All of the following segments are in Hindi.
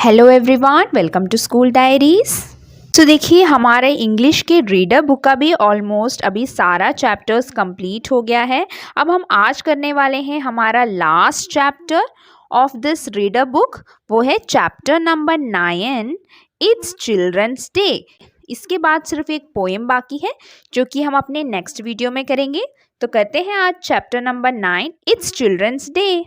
Hello everyone, welcome to school diaries. तो देखिए, हमारे इंग्लिश के रीडर बुक का भी ऑलमोस्ट अभी सारा चैप्टर्स कंप्लीट हो गया है। अब हम आज करने वाले हैं हमारा last chapter of this reader book. वो है chapter number 9, it's children's day. इसके बाद सिर्फ एक पोएम बाकी है जो कि हम अपने नेक्स्ट वीडियो में करेंगे। तो करते हैं आज chapter number 9, it's children's day.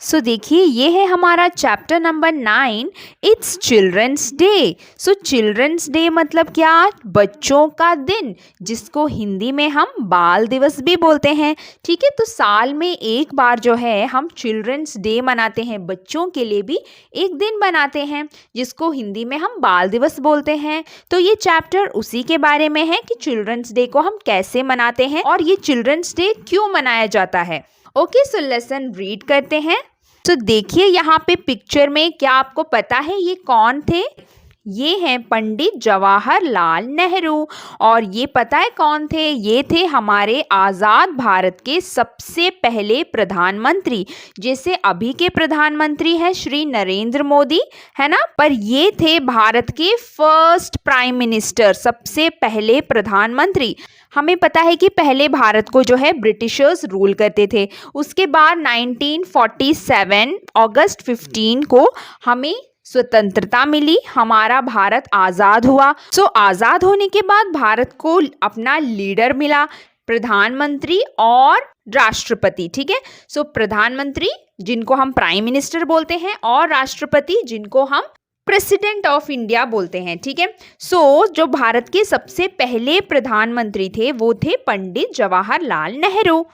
So देखिए, ये है हमारा chapter number 9, it's children's day. So children's day मतलब क्या? बच्चों का दिन, जिसको हिंदी में हम बाल दिवस भी बोलते हैं। ठीक है, तो साल में एक बार जो है हम चिल्ड्रंस डे मनाते हैं, बच्चों के लिए भी एक दिन बनाते हैं जिसको हिंदी में हम बाल दिवस बोलते हैं। तो ये चैप्टर उसी के बारे में है कि चिल्ड्रंस डे को हम कैसे मनाते हैं और ये चिल्ड्रंस डे क्यों मनाया जाता है। ओके, सो लेसन रीड करते हैं। तो देखिए, यहाँ पे पिक्चर में क्या आपको पता है ये कौन थे? ये हैं पंडित जवाहरलाल नेहरू। और ये पता है कौन थे? ये थे हमारे आज़ाद भारत के सबसे पहले प्रधानमंत्री। जैसे अभी के प्रधानमंत्री हैं श्री नरेंद्र मोदी, है ना, पर ये थे भारत के फर्स्ट प्राइम मिनिस्टर, सबसे पहले प्रधानमंत्री। हमें पता है कि पहले भारत को जो है ब्रिटिशर्स रूल करते थे। उसके बाद 1947 अगस्त 15 को हमें स्वतंत्रता मिली, हमारा भारत आज़ाद हुआ। सो आज़ाद होने के बाद भारत को अपना लीडर मिला, प्रधानमंत्री और राष्ट्रपति। ठीक है, सो प्रधानमंत्री जिनको हम प्राइम मिनिस्टर बोलते हैं और राष्ट्रपति जिनको हम प्रेसिडेंट ऑफ इंडिया बोलते हैं। ठीक है, सो जो भारत के सबसे पहले प्रधानमंत्री थे वो थे पंडित जवाहरलाल नेहरू।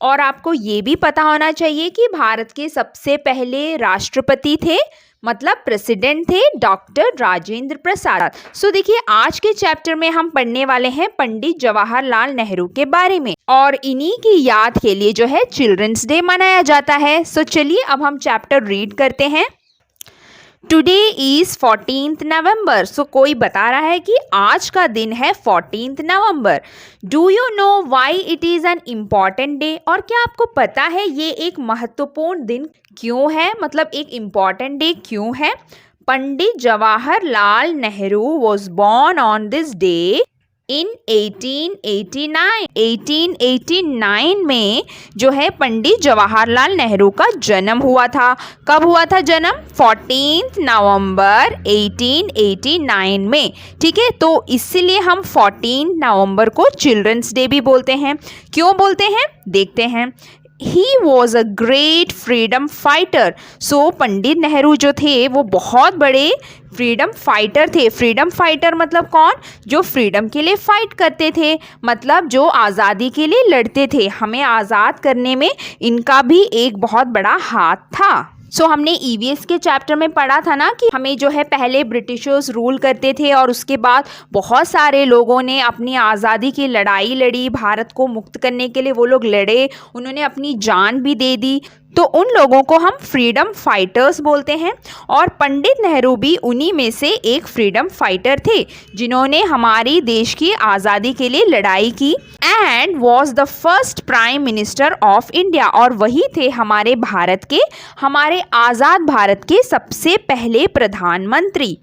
और आपको ये भी पता होना चाहिए कि भारत के सबसे पहले राष्ट्रपति थे, मतलब प्रेसिडेंट थे, डॉक्टर राजेंद्र प्रसाद। सो देखिए, आज के चैप्टर में हम पढ़ने वाले हैं पंडित जवाहरलाल नेहरू के बारे में, और इन्हीं की याद के लिए जो है चिल्ड्रंस डे मनाया जाता है। सो चलिए अब हम चैप्टर रीड करते हैं। टुडे इज 14th नवंबर। सो कोई बता रहा है कि आज का दिन है 14th November. Do you know why it is an important day? और क्या आपको पता है ये एक महत्वपूर्ण दिन क्यों है, मतलब एक इम्पॉर्टेंट डे क्यों है? Pandit Jawaharlal Nehru was born on this day in 1889। 1889 में जो है पंडित जवाहरलाल नेहरू का जन्म हुआ था। कब हुआ था जन्म? 14th नवंबर 1889 में। ठीक है, तो इसीलिए हम 14 नवंबर को चिल्ड्रंस डे भी बोलते हैं। क्यों बोलते हैं, देखते हैं। He was a great freedom fighter। सो पंडित नेहरू जो थे वो बहुत बड़े फ्रीडम फाइटर थे। फ्रीडम फाइटर मतलब कौन? जो फ्रीडम के लिए फाइट करते थे, मतलब जो आज़ादी के लिए लड़ते थे। हमें आज़ाद करने में इनका भी एक बहुत बड़ा हाथ था। सो हमने ईवीएस के चैप्टर में पढ़ा था ना कि हमें जो है पहले ब्रिटिशर्स रूल करते थे और उसके बाद बहुत सारे लोगों ने अपनी आज़ादी की लड़ाई लड़ी, भारत को मुक्त करने के लिए वो लोग लड़े, उन्होंने अपनी जान भी दे दी। तो उन लोगों को हम फ्रीडम फाइटर्स बोलते हैं, और पंडित नेहरू भी उन्हीं में से एक फ्रीडम फाइटर थे जिन्होंने हमारी देश की आज़ादी के लिए लड़ाई की। And was the first prime minister of India. और वही थे हमारे भारत के, हमारे आज़ाद भारत के सबसे पहले प्रधानमंत्री।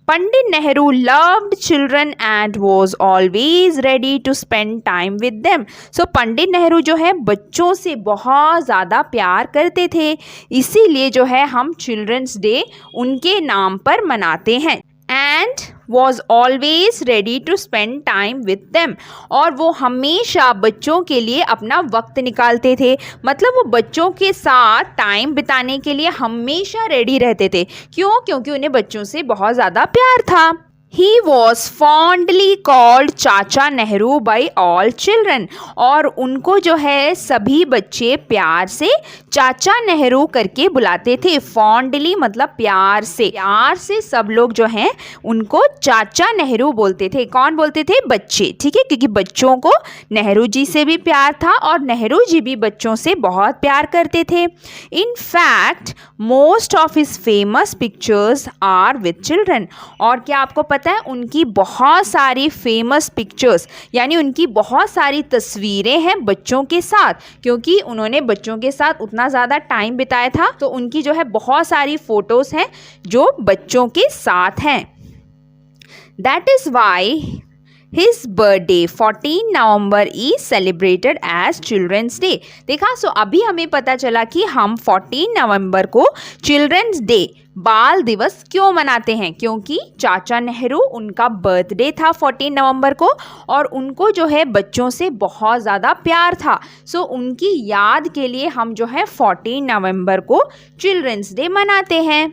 Pandit Nehru loved children and was always ready to spend time with them। सो पंडित नेहरू जो है बच्चों से बहुत ज़्यादा प्यार करते थे, इसीलिए जो है हम चिल्ड्रंस डे उनके नाम पर मनाते हैं। And was always ready to spend time with them। और वो हमेशा बच्चों के लिए अपना वक्त निकालते थे, मतलब वो बच्चों के साथ टाइम बिताने के लिए हमेशा रेडी रहते थे। क्यों? क्योंकि उन्हें बच्चों से बहुत ज़्यादा प्यार था। He was fondly called चाचा नेहरू by all children। और उनको जो है सभी बच्चे प्यार से चाचा नेहरू करके बुलाते थे। fondly मतलब प्यार से सब लोग जो हैं उनको चाचा नेहरू बोलते थे। कौन बोलते थे? बच्चे। ठीक है, क्योंकि बच्चों को नेहरू जी से भी प्यार था और नेहरू जी भी बच्चों से बहुत प्यार करते थे। In fact most of his famous pictures are with children. और क्या आपको जाता है उनकी बहुत सारी फेमस पिक्चर्स, यानी उनकी बहुत सारी तस्वीरें हैं बच्चों के साथ, क्योंकि उन्होंने बच्चों के साथ उतना ज़्यादा टाइम बिताया था, तो उनकी जो है बहुत सारी फ़ोटोज़ हैं जो बच्चों के साथ हैं। That is why His birthday 14 November is celebrated as Children's Day। देखा, सो अभी हमें पता चला कि हम 14 नवंबर को चिल्ड्रंस डे बाल दिवस क्यों मनाते हैं, क्योंकि चाचा नेहरू उनका बर्थडे था 14 नवंबर को और उनको जो है बच्चों से बहुत ज़्यादा प्यार था। सो उनकी याद के लिए हम जो है 14 नवंबर को चिल्ड्रंस डे मनाते हैं।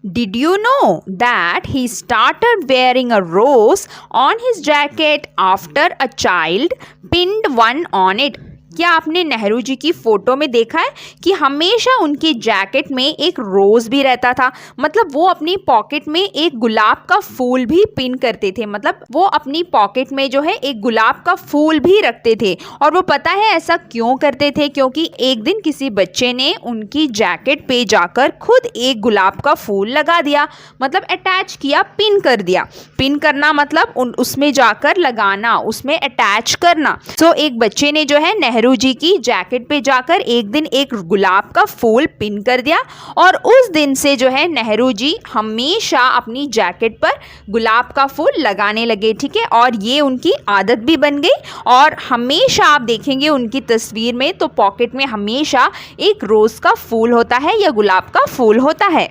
Did you know that he started wearing a rose on his jacket after a child pinned one on it? क्या आपने नेहरू जी की फ़ोटो में देखा है कि हमेशा उनके जैकेट में एक रोज़ भी रहता था, मतलब वो अपनी पॉकेट में एक गुलाब का फूल भी पिन करते थे, मतलब वो अपनी पॉकेट में जो है एक गुलाब का फूल भी रखते थे। और वो पता है ऐसा क्यों करते थे, क्योंकि एक दिन किसी बच्चे ने उनकी जैकेट पे जाकर खुद एक गुलाब का फूल लगा दिया, मतलब अटैच किया, पिन कर दिया। पिन करना मतलब उसमें जाकर लगाना, उसमें अटैच करना। तो एक बच्चे ने जो है नेहरू जी की जैकेट पे जाकर एक दिन एक गुलाब का फूल पिन कर दिया और उस दिन से जो है नेहरू जी हमेशा अपनी जैकेट पर गुलाब का फूल लगाने लगे, ठीक है। और ये उनकी आदत भी बन गई और हमेशा आप देखेंगे उनकी तस्वीर में तो पॉकेट में हमेशा एक रोज़ का फूल होता है या गुलाब का फूल होता है।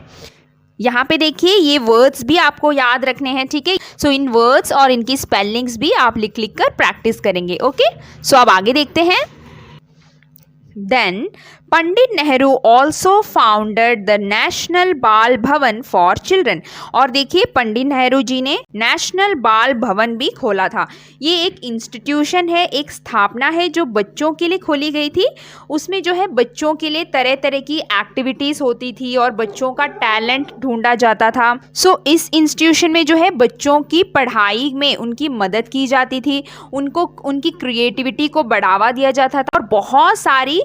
यहाँ पे देखिए ये वर्ड्स भी आपको याद रखने हैं, ठीक है। सो इन वर्ड्स और इनकी स्पेलिंग्स भी आप लिख लिख कर प्रैक्टिस करेंगे, ओके। सो अब आगे देखते हैं। Then Pandit Nehru also founded the national बाल भवन फॉर चिल्ड्रन। और देखिए पंडित नेहरू जी ने नेशनल बाल भवन भी खोला था। ये एक इंस्टीट्यूशन है, एक स्थापना है जो बच्चों के लिए खोली गई थी। उसमें जो है बच्चों के लिए तरह तरह की एक्टिविटीज़ होती थी और बच्चों का टैलेंट ढूंढा जाता था। सो इस इंस्टीट्यूशन में जो है बच्चों की पढ़ाई में उनकी मदद की जाती थी, उनको उनकी क्रिएटिविटी को बढ़ावा दिया जाता था और बहुत सारी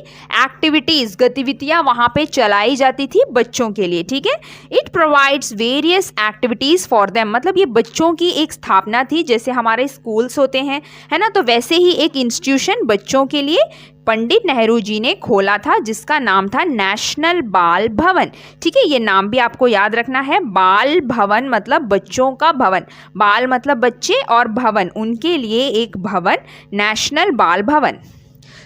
गतिविधियां वहां पे चलाई जाती थी बच्चों के लिए, ठीक है। It provides various activities for them, मतलब ये बच्चों की एक स्थापना थी, जैसे हमारे स्कूल्स होते हैं, है ना, तो वैसे ही एक इंस्टीट्यूशन बच्चों के लिए पंडित नेहरू जी ने खोला था जिसका नाम था नेशनल बाल भवन, ठीक है। ये नाम भी आपको याद रखना है। बाल भवन मतलब बच्चों का भवन, बाल मतलब बच्चे और भवन उनके लिए एक भवन, नेशनल बाल भवन।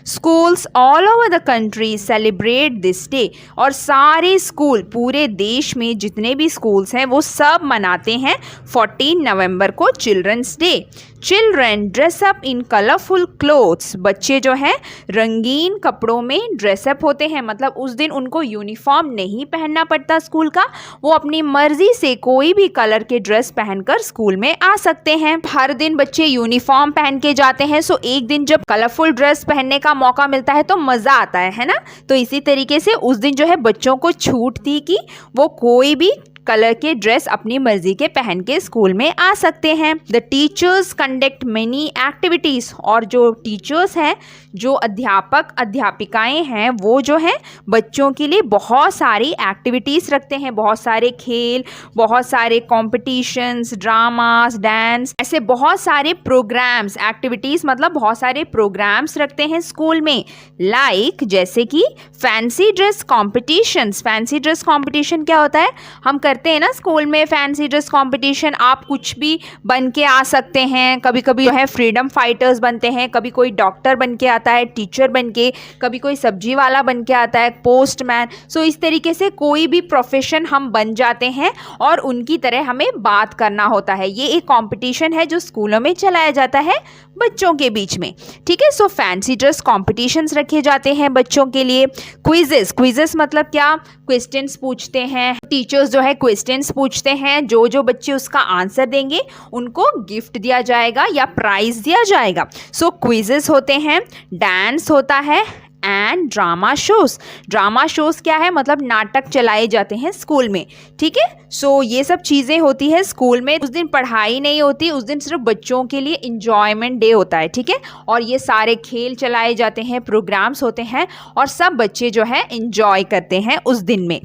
Schools all over the country celebrate this day, और सारे स्कूल पूरे देश में जितने भी स्कूल्स हैं वो सब मनाते हैं 14 नवंबर को children's day. Children dress up in colourful clothes, बच्चे जो हैं रंगीन कपड़ों में ड्रेसअप होते हैं, मतलब उस दिन उनको यूनिफॉर्म नहीं पहनना पड़ता स्कूल का, वो अपनी मर्जी से कोई भी कलर के ड्रेस पहनकर स्कूल में आ सकते हैं। हर दिन बच्चे यूनिफॉर्म पहन के जाते हैं, सो एक दिन जब कलरफुल ड्रेस पहनने का मौका मिलता है तो मज़ा आता है ना। तो इसी तरीके से उस दिन जो है बच्चों को छूट थी कि वो कोई भी कलर के ड्रेस अपनी मर्जी के पहन के स्कूल में आ सकते हैं। The teachers conduct many activities, और जो टीचर्स हैं, जो अध्यापक अध्यापिकाएं हैं, वो जो है बच्चों के लिए बहुत सारी एक्टिविटीज़ रखते हैं, बहुत सारे खेल, बहुत सारे कॉम्पिटिशन्स, ड्रामास, डांस, ऐसे बहुत सारे प्रोग्राम्स, एक्टिविटीज़ मतलब बहुत सारे प्रोग्राम्स रखते हैं स्कूल में। लाइक जैसे कि fancy dress competitions. Fancy dress competition क्या होता है, हम करते हैं ना स्कूल में फैंसी ड्रेस कंपटीशन, आप कुछ भी बन के आ सकते हैं। कभी कभी जो है फ्रीडम फाइटर्स बनते हैं, कभी कोई डॉक्टर बन के आता है, टीचर बन के, कभी कोई सब्जी वाला बन के आता है, पोस्टमैन। सो इस तरीके से कोई भी प्रोफेशन हम बन जाते हैं और उनकी तरह हमें बात करना होता है। ये एक कंपटीशन है जो स्कूलों में चलाया जाता है बच्चों के बीच में, ठीक है। सो फैंसी ड्रेस कॉम्पिटिशन्स रखे जाते हैं बच्चों के लिए। क्विजेस, क्विजेस मतलब क्या, क्वेश्चंस पूछते हैं टीचर्स, जो है क्वेश्चंस पूछते हैं, जो बच्चे उसका आंसर देंगे उनको गिफ्ट दिया जाएगा या प्राइज दिया जाएगा। सो क्विजेस होते हैं, डांस होता है and drama shows. Drama shows क्या है, मतलब नाटक चलाए जाते हैं स्कूल में, ठीक है। सो ये सब चीज़ें होती है स्कूल में। उस दिन पढ़ाई नहीं होती, उस दिन सिर्फ बच्चों के लिए इंजॉयमेंट डे होता है, ठीक है। और ये सारे खेल चलाए जाते हैं, प्रोग्राम्स होते हैं और सब बच्चे जो है इंजॉय करते हैं उस दिन में।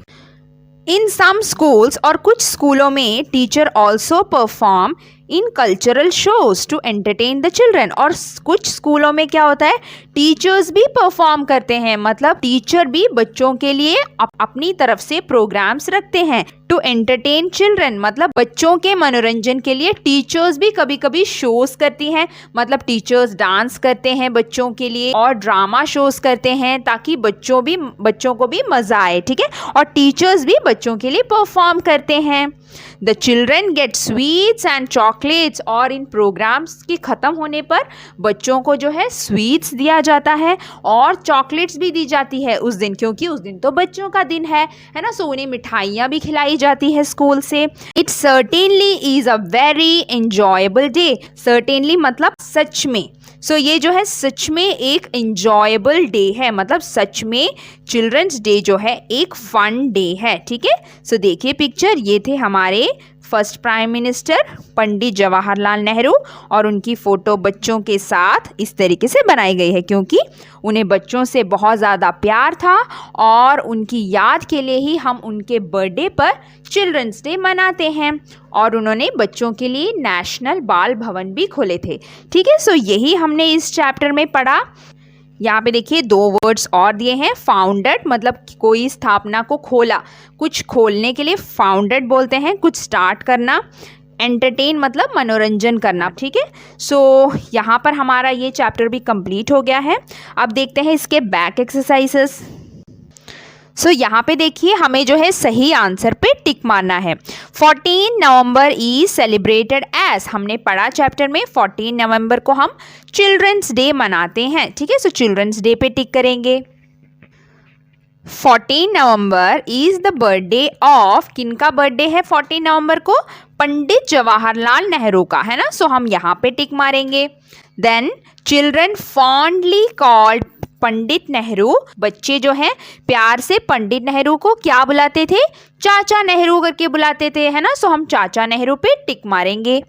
इन सम स्कूल्स, और कुछ स्कूलों में teacher also perform in cultural shows to entertain the children. और कुछ स्कूलों में क्या होता है, टीचर्स भी परफॉर्म करते हैं, मतलब टीचर भी बच्चों के लिए अपनी तरफ से प्रोग्राम्स रखते हैं। टू एंटरटेन चिल्ड्रन मतलब बच्चों के मनोरंजन के लिए टीचर्स भी कभी कभी शोज करती हैं, मतलब टीचर्स डांस करते हैं बच्चों के लिए और ड्रामा शोज करते हैं ताकि बच्चों को भी मजा आए, ठीक है। और टीचर्स भी बच्चों के लिए परफॉर्म करते हैं। The children gate sweets and chocolates, और इन प्रोग्राम्स के ख़त्म होने पर बच्चों को जो है स्वीट्स दिया जाता है और चॉकलेट्स भी दी जाती है उस दिन, क्योंकि उस दिन तो बच्चों का दिन है ना। सो उन्हें मिठाइयाँ भी खिलाई जाती है स्कूल से। It certainly is a very enjoyable day. Certainly मतलब सच में। सो ये जो है सच में एक इंजॉयबल डे है, मतलब सच में चिल्ड्रंस डे जो है एक फन डे है, ठीक है। सो देखिए पिक्चर, ये थे हमारे फर्स्ट प्राइम मिनिस्टर पंडित जवाहरलाल नेहरू, और उनकी फ़ोटो बच्चों के साथ इस तरीके से बनाई गई है क्योंकि उन्हें बच्चों से बहुत ज़्यादा प्यार था और उनकी याद के लिए ही हम उनके बर्थडे पर चिल्ड्रंस डे मनाते हैं। और उन्होंने बच्चों के लिए नेशनल बाल भवन भी खोले थे, ठीक है। सो यही हमने इस चैप्टर में पढ़ा। यहाँ पे देखिए 2 वर्ड्स और दिए हैं। फाउंडेड मतलब कोई स्थापना को खोला, कुछ खोलने के लिए फाउंडेड बोलते हैं, कुछ स्टार्ट करना। एंटरटेन मतलब मनोरंजन करना, ठीक है। सो यहाँ पर हमारा ये चैप्टर भी कंप्लीट हो गया है। अब देखते हैं इसके बैक एक्सरसाइजेस। सो यहाँ पे देखिए हमें जो है सही आंसर पे टिक मारना है। 14 नवंबर इज सेलिब्रेटेड एज, हमने पढ़ा चैप्टर में 14 नवंबर को हम चिल्ड्रंस डे मनाते हैं, ठीक है। सो चिल्ड्रंस डे पे टिक करेंगे। 14 November is the birthday of, किनका बर्थडे है 14 नवंबर को? पंडित जवाहरलाल नेहरू का, है ना। सो हम यहाँ पे टिक मारेंगे। Then children fondly called Pandit Nehru, बच्चे जो हैं प्यार से पंडित नेहरू को क्या बुलाते थे? चाचा नेहरू करके बुलाते थे, है ना। सो हम चाचा नेहरू पे टिक मारेंगे।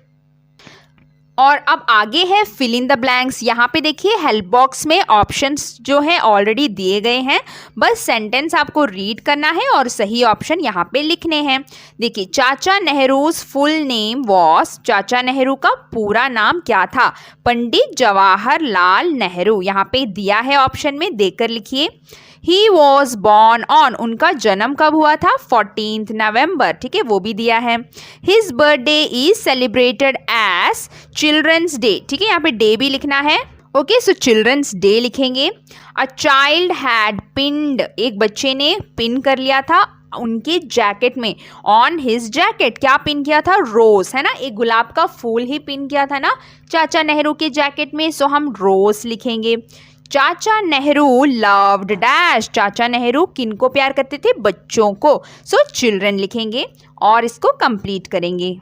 और अब आगे है फिल इन द ब्लैंक्स। यहाँ पे देखिए हेल्प बॉक्स में ऑप्शंस जो है ऑलरेडी दिए गए हैं, बस सेंटेंस आपको रीड करना है और सही ऑप्शन यहाँ पे लिखने हैं। देखिए चाचा नेहरूज फुल नेम वॉज, चाचा नेहरू का पूरा नाम क्या था? पंडित जवाहरलाल नेहरू। यहाँ पे दिया है ऑप्शन में, देकर लिखिए। ही वॉज बॉर्न ऑन, उनका जन्म कब हुआ था? 14 नवंबर, ठीक है, वो भी दिया है। His birthday is celebrated as children's day, ठीक है, यहाँ पे डे भी लिखना है। ओके, सो चिल्ड्रंस डे लिखेंगे। अ चाइल्ड हैड पिन्ड, एक बच्चे ने पिन कर लिया था उनके जैकेट में। ऑन हिज जैकेट, क्या पिन किया था? रोज, है ना, एक गुलाब का फूल ही पिन किया था ना चाचा नेहरू के जैकेट में। सो हम रोज लिखेंगे। चाचा नेहरू लव्ड डैश, चाचा नेहरू किनको प्यार करते थे? बच्चों को। सो चिल्ड्रन लिखेंगे और इसको कंप्लीट करेंगे।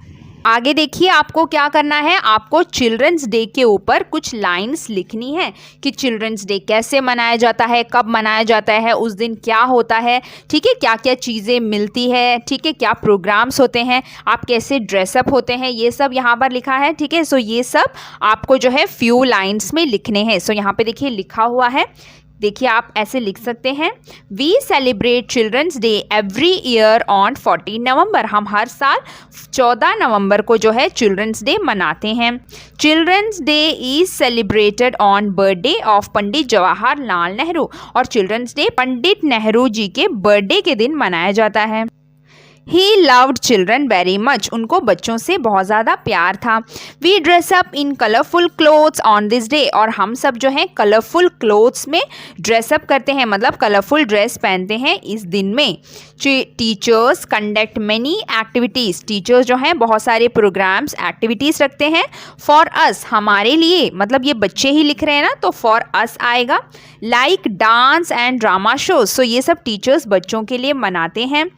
आगे देखिए आपको क्या करना है, आपको चिल्ड्रंस डे के ऊपर कुछ लाइंस लिखनी है कि चिल्ड्रंस डे कैसे मनाया जाता है, कब मनाया जाता है, उस दिन क्या होता है, ठीक है, क्या क्या चीज़ें मिलती है, ठीक है, क्या प्रोग्राम्स होते हैं, आप कैसे ड्रेसअप होते हैं, ये सब यहाँ पर लिखा है, ठीक है। सो ये सब आपको जो है फ्यू लाइन्स में लिखने हैं। सो यहाँ पे देखिए लिखा हुआ है, देखिए आप ऐसे लिख सकते हैं। We celebrate children's day every year on 14 November, हम हर साल 14 नवंबर को जो है चिल्ड्रंस डे मनाते हैं। Children's day is celebrated on birthday of Pandit Jawaharlal Nehru, और चिल्ड्रंस डे पंडित नेहरू जी के बर्थडे के दिन मनाया जाता है। He loved children very much, उनको बच्चों से बहुत ज़्यादा प्यार था। We dress up in colorful clothes on this day, और हम सब जो हैं कलरफुल क्लोथ्स में ड्रेसअप करते हैं, मतलब कलरफुल ड्रेस पहनते हैं इस दिन में। Teachers conduct many activities, teachers जो हैं बहुत सारे प्रोग्राम्स एक्टिविटीज़ रखते हैं। फॉर अस, हमारे लिए, मतलब ये बच्चे ही लिख रहे हैं ना, तो फॉर अस आएगा। Like dance and drama shows, so ये सब टीचर्स बच्चों के लिए मनाते हैं।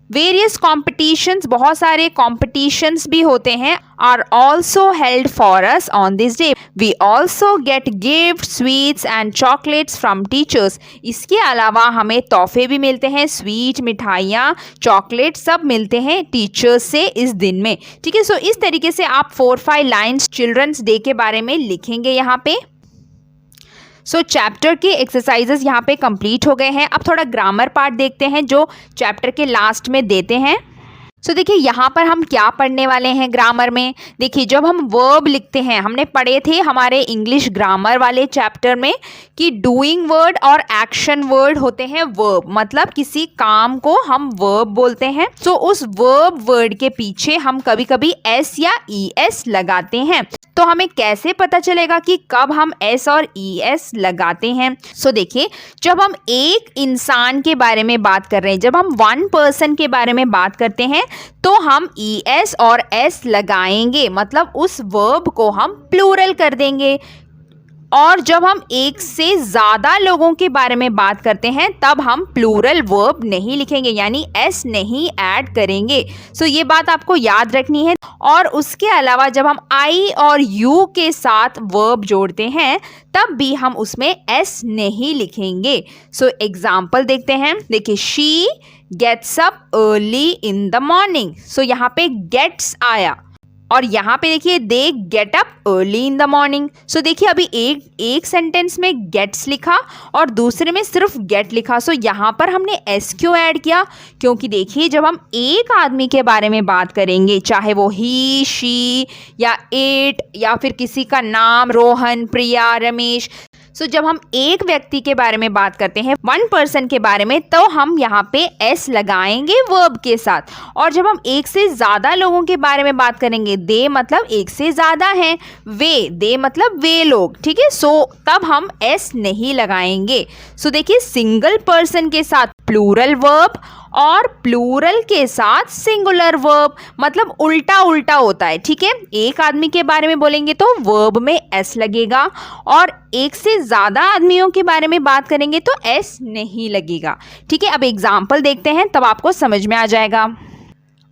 वेरियस कॉम्पिटिशन्स, बहुत सारे कॉम्पिटिशन्स भी होते हैं, are also held for us on this day. We also get gift sweets and chocolates from teachers, इसके अलावा हमें तोहफे भी मिलते हैं, स्वीट, मिठाइयाँ, चॉकलेट सब मिलते हैं टीचर्स से इस दिन में, ठीक है। सो इस तरीके से आप 4-5 लाइन्स चिल्ड्रंस डे के बारे में लिखेंगे यहाँ पे। सो चैप्टर के एक्सरसाइजेस यहाँ पे कंप्लीट हो गए हैं। अब थोड़ा ग्रामर पार्ट देखते हैं जो चैप्टर के लास्ट में देते हैं। सो देखिए यहाँ पर हम क्या पढ़ने वाले हैं ग्रामर में। देखिए जब हम वर्ब लिखते हैं, हमने पढ़े थे हमारे इंग्लिश ग्रामर वाले चैप्टर में कि डूइंग वर्ड और एक्शन वर्ड होते हैं वर्ब, मतलब किसी काम को हम वर्ब बोलते हैं। सो उस वर्ब वर्ड के पीछे हम कभी कभी एस या ई एस लगाते हैं। तो हमें कैसे पता चलेगा कि कब हम एस और ई एस लगाते हैं। सो देखिए जब हम एक इंसान के बारे में बात कर रहे हैं, जब हम वन पर्सन के बारे में बात करते हैं तो हम ई एस और एस लगाएंगे, मतलब उस वर्ब को हम प्लूरल कर देंगे। और जब हम एक से ज़्यादा लोगों के बारे में बात करते हैं तब हम प्लूरल वर्ब नहीं लिखेंगे, यानी एस नहीं ऐड करेंगे। सो ये बात आपको याद रखनी है। और उसके अलावा जब हम आई और यू के साथ वर्ब जोड़ते हैं तब भी हम उसमें एस नहीं लिखेंगे। सो एग्जाम्पल देखते हैं। देखिए she gets up early in the morning. So यहाँ पे गेट्स आया और यहाँ पे देखिए they get up early in the morning. So देखिए अभी एक सेंटेंस में गेट्स लिखा और दूसरे में सिर्फ गेट लिखा। सो यहाँ पर हमने एस क्यों ऐड किया? क्योंकि देखिए जब हम एक आदमी के बारे में बात करेंगे, चाहे वो ही, शी या इट या फिर किसी का नाम रोहन, प्रिया, रमेश, सो जब हम एक व्यक्ति के बारे में बात करते हैं, वन पर्सन के बारे में, तो हम यहाँ पे एस लगाएंगे वर्ब के साथ। और जब हम एक से ज़्यादा लोगों के बारे में बात करेंगे, दे मतलब एक से ज़्यादा हैं, वे, दे मतलब वे लोग, ठीक है। सो तब हम एस नहीं लगाएंगे। सो देखिए सिंगल पर्सन के साथ प्लूरल वर्ब और प्लूरल के साथ सिंगुलर वर्ब, मतलब उल्टा उल्टा होता है, ठीक है। एक आदमी के बारे में बोलेंगे तो वर्ब में एस लगेगा और एक से ज़्यादा आदमियों के बारे में बात करेंगे तो एस नहीं लगेगा, ठीक है। अब एग्जाम्पल देखते हैं तब आपको समझ में आ जाएगा।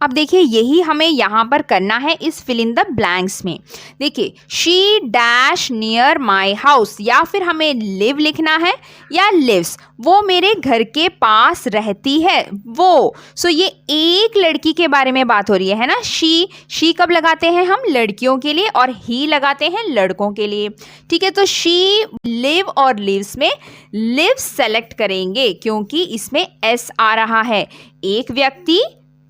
अब देखिए यही हमें यहाँ पर करना है इस फिल इन द ब्लैंक्स में। देखिए she dash near my house, या फिर हमें लिव लिखना है या लिव्स, वो मेरे घर के पास रहती है वो। सो ये एक लड़की के बारे में बात हो रही है ना। शी कब लगाते हैं हम? लड़कियों के लिए, और ही लगाते हैं लड़कों के लिए, ठीक है। तो शी, लिव और लिव्स में लिव सेलेक्ट करेंगे क्योंकि इसमें एस आ रहा है। एक व्यक्ति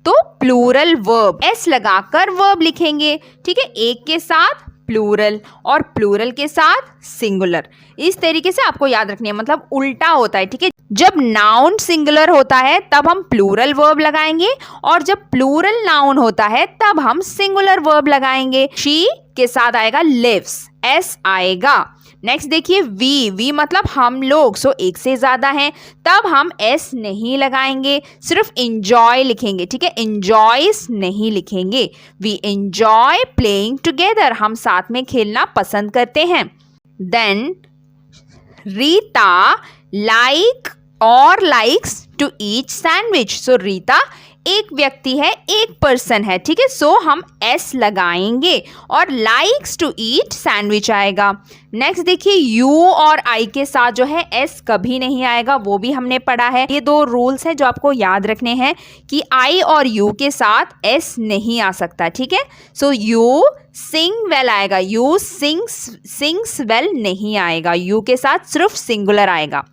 तो प्लूरल वर्ब, एस लगाकर वर्ब लिखेंगे, ठीक है। एक के साथ प्लूरल और प्लूरल के साथ सिंगुलर, इस तरीके से आपको याद रखनी है, मतलब उल्टा होता है, ठीक है। जब नाउन सिंगुलर होता है तब हम प्लूरल वर्ब लगाएंगे और जब प्लूरल नाउन होता है तब हम सिंगुलर वर्ब लगाएंगे। शी के साथ आएगा लिव्स, एस आएगा। नेक्स्ट देखिए वी मतलब हम लोग, सो एक से ज़्यादा हैं, तब हम एस नहीं लगाएंगे, सिर्फ इंजॉय लिखेंगे, ठीक है। इंजॉयस नहीं लिखेंगे। वी इंजॉय प्लेइंग टुगेदर, हम साथ में खेलना पसंद करते हैं। देन रीता लाइक और लाइक्स टू ईट सैंडविच। सो रीता एक व्यक्ति है, एक पर्सन है, ठीक है। सो हम एस लगाएंगे और लाइक्स टू ईट सैंडविच आएगा। नेक्स्ट देखिए यू और आई के साथ जो है एस कभी नहीं आएगा, वो भी हमने पढ़ा है। ये दो रूल्स हैं जो आपको याद रखने हैं कि आई और यू के साथ एस नहीं आ सकता, ठीक है। सो यू सिंग वेल आएगा, यू सिंग्स वेल नहीं आएगा, यू के साथ सिर्फ सिंगुलर आएगा।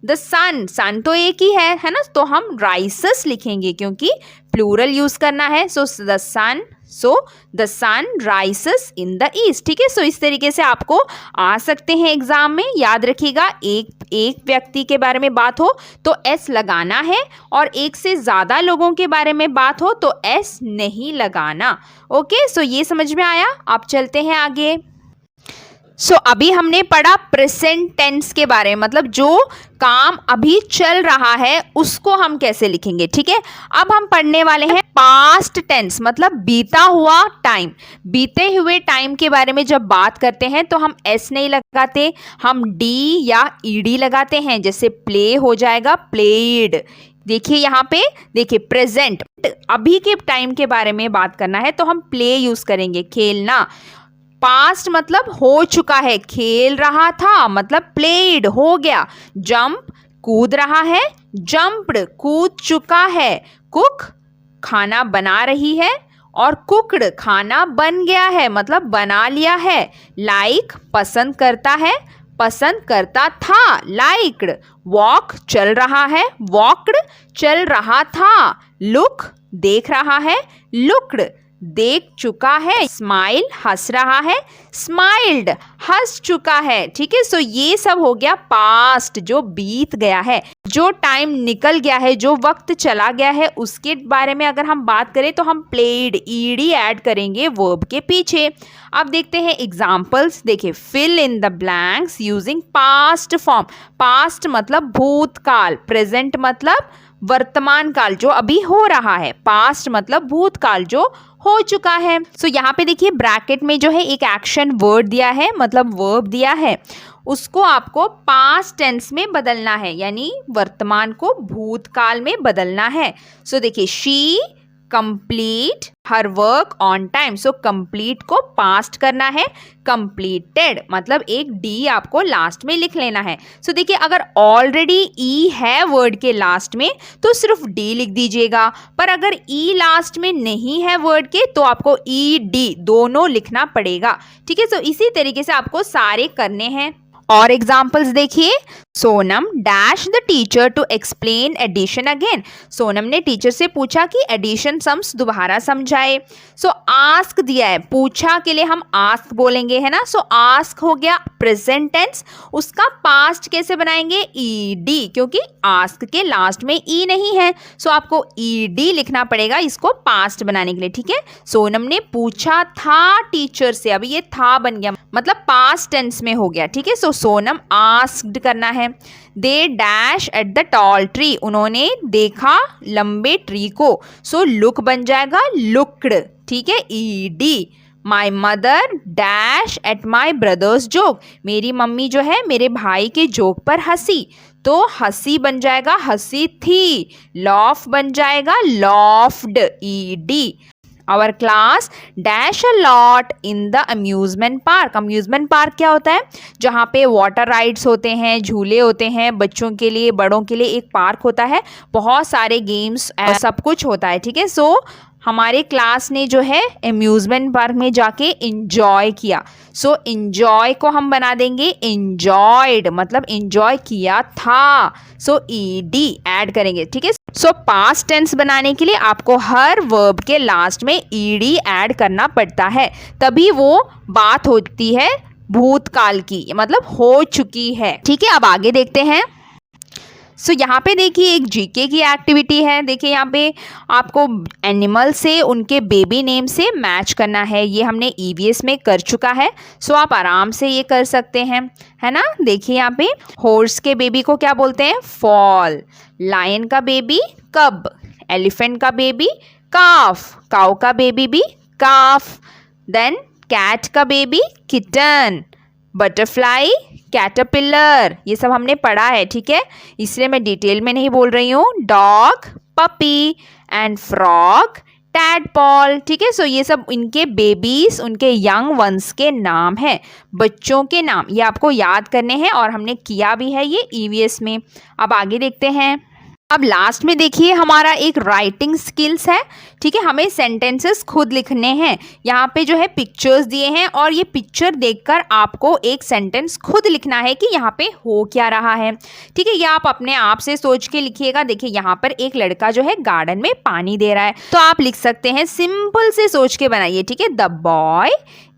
द सन तो एक ही है ना, तो हम राइसेस लिखेंगे क्योंकि प्लूरल यूज करना है। So the sun rises in the east, ठीक है। सो इस तरीके से आपको आ सकते हैं एग्जाम में। याद रखिएगा एक व्यक्ति के बारे में बात हो तो एस लगाना है और एक से ज़्यादा लोगों के बारे में बात हो तो एस नहीं लगाना। ओके, सो ये समझ में आया। आप चलते हैं आगे। सो अभी हमने पढ़ा प्रेजेंट टेंस के बारे में, मतलब जो काम अभी चल रहा है उसको हम कैसे लिखेंगे, ठीक है। अब हम पढ़ने वाले हैं पास्ट टेंस, मतलब बीता हुआ टाइम। बीते हुए टाइम के बारे में जब बात करते हैं तो हम एस नहीं लगाते, हम डी या ईडी लगाते हैं। जैसे प्ले हो जाएगा प्लेड। देखिए यहाँ पे देखिए प्रेजेंट, अभी के टाइम के बारे में बात करना है तो हम प्ले यूज करेंगे, खेलना। पास्ट मतलब हो चुका है, खेल रहा था मतलब प्लेड, हो गया। जंप कूद रहा है, जंप्ड कूद चुका है। कुक खाना बना रही है और कुक्ड खाना बन गया है, मतलब बना लिया है। लाइक पसंद करता है, पसंद करता था, लाइक्ड। वॉक चल रहा है, वॉक्ड चल रहा था। लुक देख रहा है, लुक्ड देख चुका है। स्माइल हंस रहा है, स्माइल्ड हंस चुका है। ठीक है, सो ये सब हो गया पास्ट, जो बीत गया है, जो टाइम निकल गया है, जो वक्त चला गया है, उसके बारे में अगर हम बात करें तो हम प्लेड ईडी ऐड करेंगे वर्ब के पीछे। अब देखते हैं एग्जाम्पल्स। देखिए, fill in the blanks using past form. Past मतलब भूतकाल, प्रेजेंट मतलब वर्तमान काल जो अभी हो रहा है, पास्ट मतलब भूतकाल जो हो चुका है। सो यहाँ पे देखिए ब्रैकेट में जो है एक एक्शन वर्ड दिया है, मतलब वर्ब दिया है, उसको आपको पास्ट टेंस में बदलना है, यानी वर्तमान को भूतकाल में बदलना है। सो देखिए, she complete her work on time. So complete को पास्ट करना है, कंप्लीटेड मतलब एक डी आपको लास्ट में लिख लेना है। सो देखिए, अगर ऑलरेडी ई है वर्ड के लास्ट में तो सिर्फ डी लिख दीजिएगा, पर अगर ई लास्ट में नहीं है वर्ड के तो आपको ई डी दोनों लिखना पड़ेगा। ठीक है, सो इसी तरीके से आपको सारे करने हैं। और एग्जाम्पल्स देखिए, Sonam dash the teacher to explain addition again. Sonam ने टीचर से पूछा कि एडिशन सम्स दोबारा समझाए। सो आस्क दिया है, पूछा के लिए हम आस्क बोलेंगे, है ना। सो आस्क हो गया प्रेजेंट टेंस, उसका पास्ट कैसे बनाएंगे, ईडी, क्योंकि आस्क के लास्ट में ई नहीं है। सो आपको ईडी लिखना पड़ेगा इसको पास्ट बनाने के लिए। ठीक है, सोनम ने पूछा था टीचर से, अभी ये था बन गया, मतलब पास्ट टेंस में हो गया। ठीक है, सो सोनम आस्क्ड करना है। They dash at the tall tree, उन्होंने देखा लंबे ट्री को। सो लुक बन जाएगा लुक्ड। ठीक है, ED. My mother dash at my brothers joke, मेरी मम्मी जो है मेरे भाई के जोक पर हंसी, तो हंसी बन जाएगा हंसी थी। लॉफ बन जाएगा laughed, ED. Our class dash a lot in the amusement park. Amusement park क्या होता है, जहाँ पे वाटर राइड्स होते हैं, झूले होते हैं, बच्चों के लिए बड़ों के लिए एक पार्क होता है, बहुत सारे गेम्स सब कुछ होता है। ठीक है, सो हमारे क्लास ने जो है अम्यूजमेंट पार्क में जाके इंजॉय किया। सो इंजॉय को हम बना देंगे इंजॉयड, मतलब इंजॉय किया था। सो ईडी ऐड करेंगे। ठीक है, सो पास्ट टेंस बनाने के लिए आपको हर वर्ब के लास्ट में ईडी ऐड करना पड़ता है, तभी वो बात होती है भूतकाल की, मतलब हो चुकी है। ठीक है, अब आगे देखते हैं। सो यहाँ पे देखिए एक जीके की एक्टिविटी है। देखिए यहाँ पे आपको एनिमल से उनके बेबी नेम से मैच करना है। ये हमने ईवीएस में कर चुका है, सो आप आराम से ये कर सकते हैं, है ना। देखिए यहाँ पे हॉर्स के बेबी को क्या बोलते हैं, फॉल। लायन का बेबी कब। एलिफेंट का बेबी काफ। काऊ का बेबी भी काफ। देन कैट का बेबी किटन। बटरफ्लाई कैटरपिलर, ये सब हमने पढ़ा है। ठीक है, इसलिए मैं डिटेल में नहीं बोल रही हूँ। Dog puppy and frog tadpole. ठीक है, सो ये सब इनके बेबीज, उनके यंग वंस के नाम है, बच्चों के नाम, ये आपको याद करने हैं और हमने किया भी है ये ईवीएस में। अब आगे देखते हैं। अब लास्ट में देखिए हमारा एक राइटिंग स्किल्स है। ठीक है, हमें सेंटेंसेस खुद लिखने हैं। यहाँ पे जो है पिक्चर्स दिए हैं और ये पिक्चर देखकर आपको एक सेंटेंस खुद लिखना है कि यहाँ पे हो क्या रहा है। ठीक है, ये आप अपने आप से सोच के लिखिएगा। देखिए यहाँ पर एक लड़का जो है गार्डन में पानी दे रहा है, तो आप लिख सकते हैं, सिंपल से सोच के बनाइए। ठीक है, the boy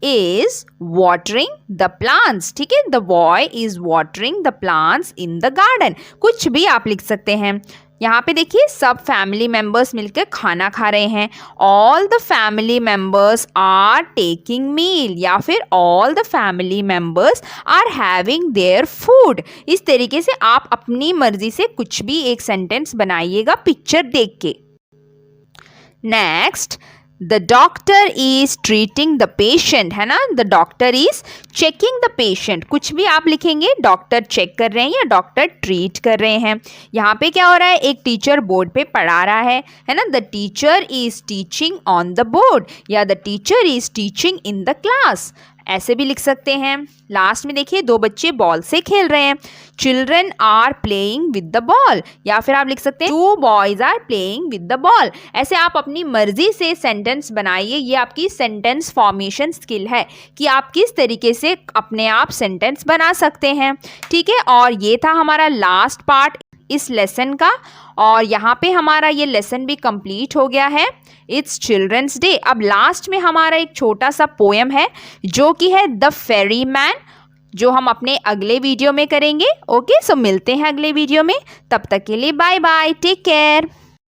is watering the plants। ठीक है, the boy is watering the plants in the garden। कुछ भी आप लिख सकते हैं। यहाँ पे देखिए सब फैमिली मेंबर्स मिलकर खाना खा रहे हैं। All the family members are taking meal, या फिर all the family members are having their food. इस तरीके से आप अपनी मर्जी से कुछ भी एक सेंटेंस बनाइएगा पिक्चर देख के। Next, the doctor is treating the patient, है ना। The doctor is checking the patient, कुछ भी आप लिखेंगे, डॉक्टर चेक कर रहे हैं या डॉक्टर ट्रीट कर रहे हैं। यहाँ पे क्या हो रहा है, एक टीचर बोर्ड पे पढ़ा रहा है ना। The teacher is teaching on the board, या the teacher is teaching in the class. ऐसे भी लिख सकते हैं। लास्ट में देखिए 2 बच्चे बॉल से खेल रहे हैं, children are playing with the ball, या फिर आप लिख सकते हैं 2 boys are playing with the ball. ऐसे आप अपनी मर्जी से सेंटेंस बनाइए। ये आपकी सेंटेंस फॉर्मेशन स्किल है कि आप किस तरीके से अपने आप सेंटेंस बना सकते हैं। ठीक है, और ये था हमारा लास्ट पार्ट इस लेसन का, और यहाँ पे हमारा ये लेसन भी कंप्लीट हो गया है। It's children's day. अब लास्ट में हमारा एक छोटा सा पोएम है जो कि है द फेरी मैन, जो हम अपने अगले वीडियो में करेंगे। ओके, सो मिलते हैं अगले वीडियो में। तब तक के लिए बाय बाय, टेक केयर।